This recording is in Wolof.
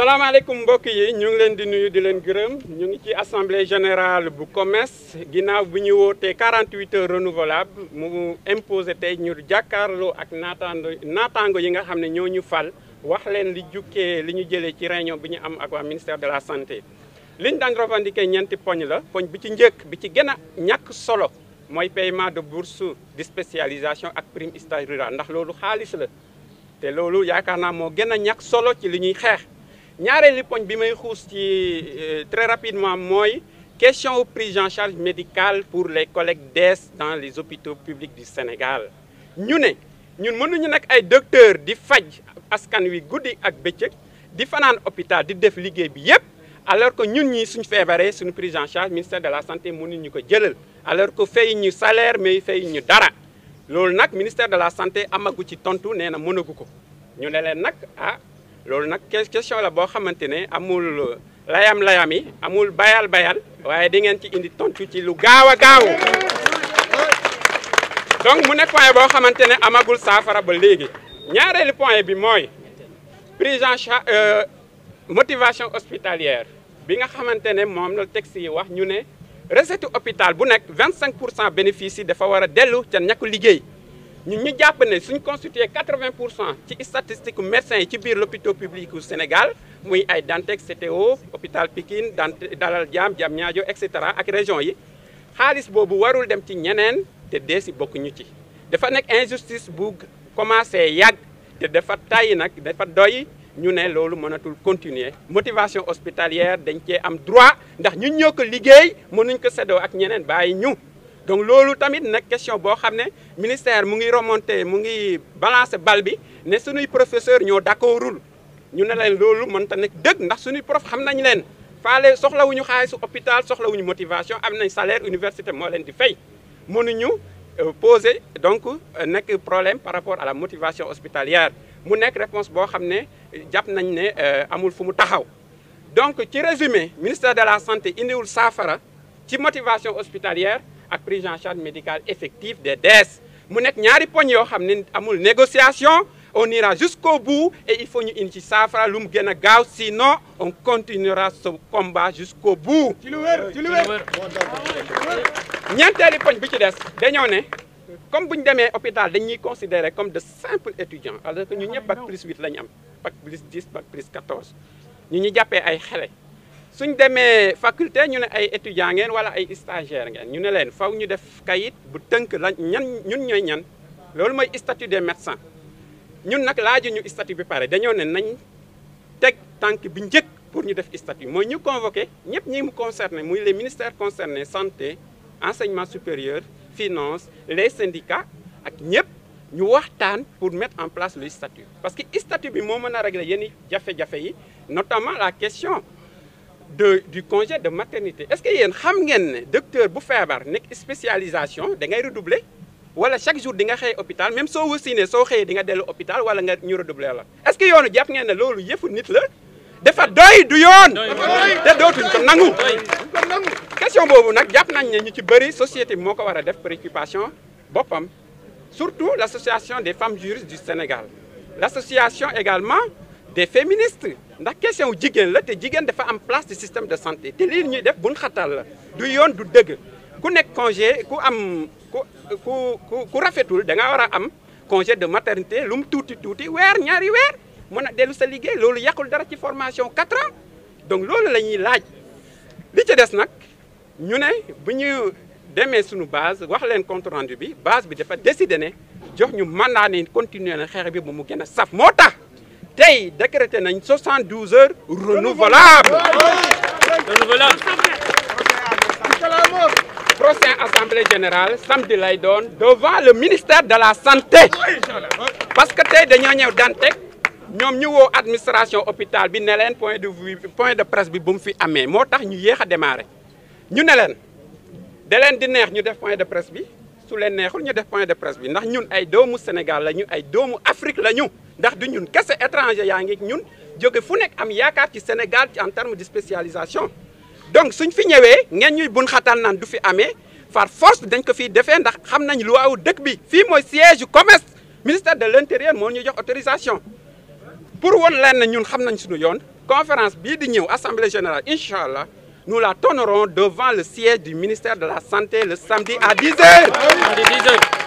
salaamaaleykum mbokk yi ñu ngi leen di nuyu di leen gërëm ñu ngi ci assemblée générale bu COMES ginnaaw bu ñu wootee 48 heures renouvelables mu imposé tey ñu jàkkaarloo ak naataango yi nga xam ne ñoo ñu fal wax leen li jukkee li ñu jëlee ci réunion bi ñu am ak waa ministère de la santé. liñ daan revendiquer ñeenti poñ la poñ bi ci njëkk bi ci gën a ñàkk solo mooy paiement de bourse de spécialisation ak prime stage rural ndax loolu xaalis la te loolu yaakaar naa moo gën a ñàkk solo ci li ñuy xeex. ñaareelu poñ bi may xuus ci très rapidement mooy question prise en charge médicale pour les collègues DES dans les hôpitaux publics du Sénégal. ñun mënuñu nag ay docteur di faj askan wi guddi ak bëccëg di fanaan hôpital di def liggéey bi yépp alors que ñun ñii suñ feebaree suñu prise en charge ministère de la santé mënuñu ko jëlal alors que fay ñu salaire mais fay ñu dara loolu nag ministère de la santé amagu ci tontu nee na mënagu ko ñu ne leen nag loolu nag question la boo xamante ne amul layam-layam yi amul bayal-bayal waaye di ngeen ci indi tontu ci lu gaaw a gaaw donc mu nekk point boo xamante ne amagul saafara ba léegi. ñaareelu point bi mooy prise en charge motivation hospitalière bi nga xamante ne moom la texte yi wax ñu ne recette hôpital bu nekk 25% bénéfice yi dafa war a dellu ca ñàkk liggéey. ñun ñu jàpp ne suñ constitué 80% ci statistique médecins yi ci biir l'hôpital public du Sénégal muy ay Dantec CTO hôpital Pikine Dalal Jamm Diamniadio et cetera ak région yi xaalis boobu warul dem ci ñeneen te dee si bokkuñu ci. dafa nekk injustice bu commencé yàgg te dafa tàyyi nag dafa doy ñu ne loolu mënatul continuer motivation hospitalière dañ cee am droit ndax ñun ñoo ko liggéey mënuñ ko séddoo ak ñeneen bàyyi ñu. donc loolu tamit nag question boo xam ne ministère mu ngi remonté mu ngi balancé bal bi ne suñuy professeur ñoo d'accordul ñu ne leen loolu mënta nekk dëgg ndax suñuy prof xam nañ leen faale soxlawuñu xaalisu hôpital soxlawuñu motivation am nañ salaire université moo leen di fay mënuñu poser donc nekk problème par rapport à la motivation hospitalière mu nekk réponse boo xam ne jàpp nañ ne amul fu mu taxaw donc ci résumé ministère de la santé indiwul saafara ci motivation hospitalière ak prise en charge médicale effective des DES mu nekk ñaari poñ yoo xam ne amul négociation on ira jusqu'au bout et il faut ñu indi ci saafara lu mu gën a gaaw sinon on continuera ce combat jusqu'au bout. ci lu wér ci lu wér. ñeenteeli poñ bi ci des dañoo ne comme bu ñu demee hôpital dañuy considérer comme de simples étudiants alors que ñu ñëpp bac plus 8 la ñu am bac plus 10 bac plus 14 ñu jàppee ay xale. suñ demee faculté ñu ne ay étudiants ngeen wala ay stagiaires ngeen ñu ne leen faw ñu def kayit bu tënk la ñun ñooy ñan loolu mooy statut des médecins ñun nag laajuñu statut bi pare dañoo ne nañ teg tànk bi njëkk pour ñu def statut mooy ñu convoqué ñëpp ñi mu concerné muy les ministères concernés santé enseignement supérieur finance les syndicats ak ñëpp ñu waxtaan pour mettre en place le statut parce que statut bi moo mën a régler yenn jafe-jafe yi notamment la question du congé de maternité est-ce que yéen xam ngeen ne docteur bu feebar nekk spécialisation da ngay redoubler wala chaque jour di nga xëy hôpital même soo wasinee soo xëyee di nga dellu hôpital wala nga ñu redoubler la est-ce que yoonu jàpp ngeen ne loolu yëfu nit la dafa doy du yoon te dootuñ ko nangu question boobu nag jàpp nañ ne ñu ci bëri société bi moo ko war a def préoccupation boppam surtout l'association des femmes juristes du Sénégal l'association également des féministes ndax question wu jigéen la te jigéen dafa am place du système de santé te lii ñuy def buñ xatal la du yoon du dëgg ku nekk congé ku am ku rafetul da nga war a am congé de maternité lu mu tuuti ñaari weer mën a dellu sa liggéey loolu yàqul dara ci formation 4 ans donc loolu la ñuy laaj li ci des nag ñu ne bu ñu demee suñu base wax leen compte rendu bi base bi dafa décidé ne jox ñu mandat ne continuer na xeex bi bu mu gën a saf moo tax tey décrété nañ 72 heures renouvelables. Prochaine assemblée générale samedi lay doon devant le ministère de la santé parce que tey dañoo ñëw Dantec ñoom ñu woo administration hôpital bi ne leen point de presse bi bu mu fi amee moo tax ñu yéex a démarré ñu ne leen da leen di neex ñu def point de presse bi su leen neexul ñu def point de presse bi ndax ñun ay doomu Sénégal la ñu ay doomu Afrique la ñu ndax du ñun kese étranger yaa ngi ñun jóge fu nekk am yaakaar ci Sénégal ci en terme de spécialisation donc suñ fi ñëwee ngeen ñuy bun xatal naan du fi amee par force dañ ko fiy defee ndax xam nañ lu waaw dëkk bi fii mooy siège commerce ministère de l'intérieur moo ñu jox autorisation pour won leen na ñun xam nañ suñu yoon conférence bii di ñëw assemblée générale incha allah nous la tournerons devant le siège du ministère de la santé le samedi à 10 h.